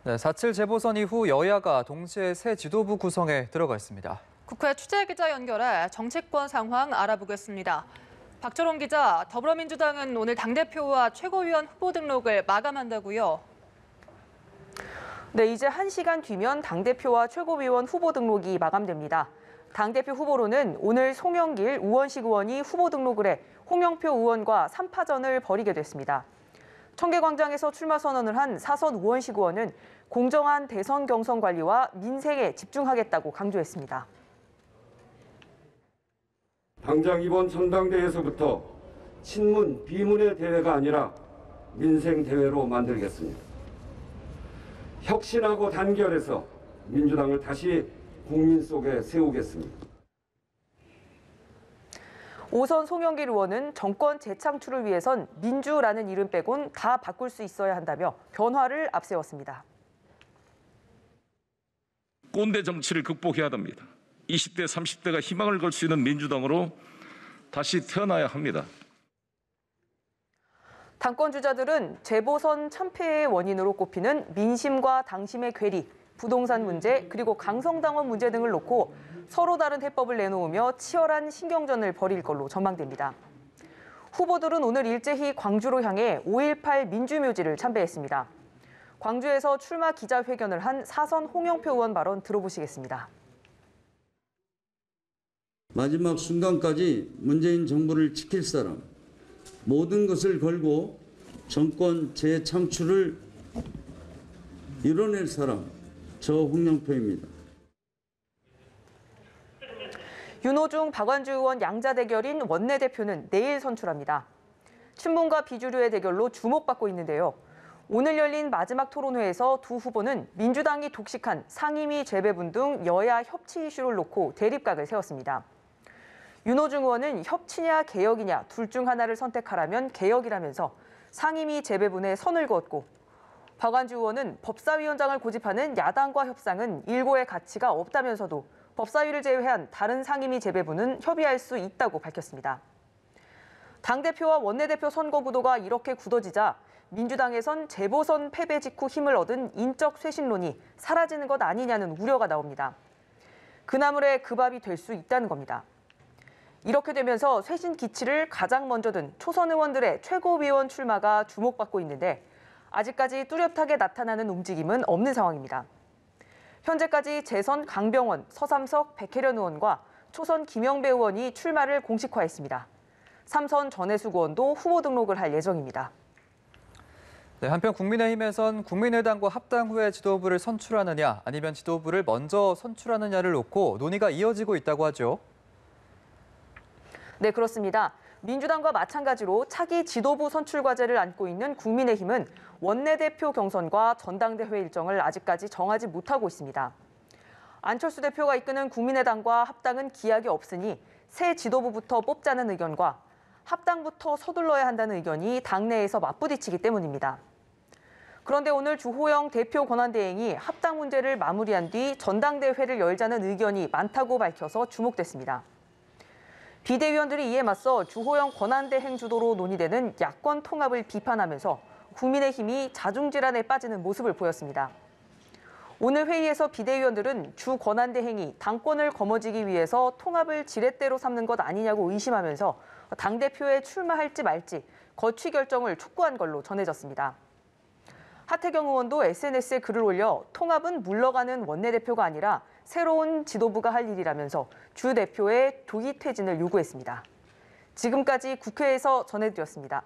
네, 4.7 재보선 이후 여야가 동시에 새 지도부 구성에 들어가 있습니다. 국회 취재기자 연결해 정치권 상황 알아보겠습니다. 박철원 기자, 더불어민주당은 오늘 당대표와 최고위원 후보 등록을 마감한다고요? 네, 이제 1시간 뒤면 당대표와 최고위원 후보 등록이 마감됩니다. 당대표 후보로는 오늘 송영길 우원식 의원이 후보 등록을 해 홍영표 의원과 3파전을 벌이게 됐습니다. 청계광장에서 출마 선언을 한 사선 우원식 의원은 공정한 대선 경선 관리와 민생에 집중하겠다고 강조했습니다. 당장 이번 전당대회에서부터 친문, 비문의 대회가 아니라 민생 대회로 만들겠습니다. 혁신하고 단결해서 민주당을 다시 국민 속에 세우겠습니다. 오선 송영길 의원은 정권 재창출을 위해선 민주라는 이름 빼곤 다 바꿀 수 있어야 한다며 변화를 앞세웠습니다. 꼰대 정치를 극복해야 합니다. 20대, 30대가 희망을 걸 수 있는 민주당으로 다시 태어나야 합니다. 당권 주자들은 재보선 참패의 원인으로 꼽히는 민심과 당심의 괴리, 부동산 문제, 그리고 강성당원 문제 등을 놓고 서로 다른 해법을 내놓으며 치열한 신경전을 벌일 걸로 전망됩니다. 후보들은 오늘 일제히 광주로 향해 5.18 민주묘지를 참배했습니다. 광주에서 출마 기자회견을 한 사선 홍영표 의원 발언 들어보시겠습니다. 마지막 순간까지 문재인 정부를 지킬 사람, 모든 것을 걸고 정권 재창출을 이뤄낼 사람, 저 홍영표입니다. 윤호중, 박완주 의원 양자 대결인 원내대표는 내일 선출합니다. 친문과 비주류의 대결로 주목받고 있는데요. 오늘 열린 마지막 토론회에서 두 후보는 민주당이 독식한 상임위 재배분 등 여야 협치 이슈를 놓고 대립각을 세웠습니다. 윤호중 의원은 협치냐 개혁이냐 둘 중 하나를 선택하라면 개혁이라면서 상임위 재배분에 선을 그었고, 박완주 의원은 법사위원장을 고집하는 야당과 협상은 일고의 가치가 없다면서도 법사위를 제외한 다른 상임위 재배분은 협의할 수 있다고 밝혔습니다. 당대표와 원내대표 선거 구도가 이렇게 굳어지자 민주당에선 재보선 패배 직후 힘을 얻은 인적 쇄신론이 사라지는 것 아니냐는 우려가 나옵니다. 그 나물에 그 밥이 될 수 있다는 겁니다. 이렇게 되면서 쇄신 기치를 가장 먼저 든 초선 의원들의 최고위원 출마가 주목받고 있는데 아직까지 뚜렷하게 나타나는 움직임은 없는 상황입니다. 현재까지 재선 강병원, 서삼석, 백혜련 의원과 초선 김영배 의원이 출마를 공식화했습니다. 3선 전해숙 의원도 후보 등록을 할 예정입니다. 네, 한편 국민의힘에선 국민의당과 합당 후에 지도부를 선출하느냐 아니면 지도부를 먼저 선출하느냐를 놓고 논의가 이어지고 있다고 하죠. 네, 그렇습니다. 민주당과 마찬가지로 차기 지도부 선출 과제를 안고 있는 국민의힘은 원내대표 경선과 전당대회 일정을 아직까지 정하지 못하고 있습니다. 안철수 대표가 이끄는 국민의당과 합당은 기약이 없으니 새 지도부부터 뽑자는 의견과 합당부터 서둘러야 한다는 의견이 당내에서 맞부딪히기 때문입니다. 그런데 오늘 주호영 대표 권한대행이 합당 문제를 마무리한 뒤 전당대회를 열자는 의견이 많다고 밝혀서 주목됐습니다. 비대위원들이 이에 맞서 주호영 권한대행 주도로 논의되는 야권 통합을 비판하면서 국민의힘이 자중질환에 빠지는 모습을 보였습니다. 오늘 회의에서 비대위원들은 주 권한대행이 당권을 거머쥐기 위해서 통합을 지렛대로 삼는 것 아니냐고 의심하면서 당대표에 출마할지 말지 거취 결정을 촉구한 걸로 전해졌습니다. 하태경 의원도 SNS에 글을 올려 통합은 물러가는 원내대표가 아니라 새로운 지도부가 할 일이라면서 주 대표의 조기 퇴진을 요구했습니다. 지금까지 국회에서 전해드렸습니다.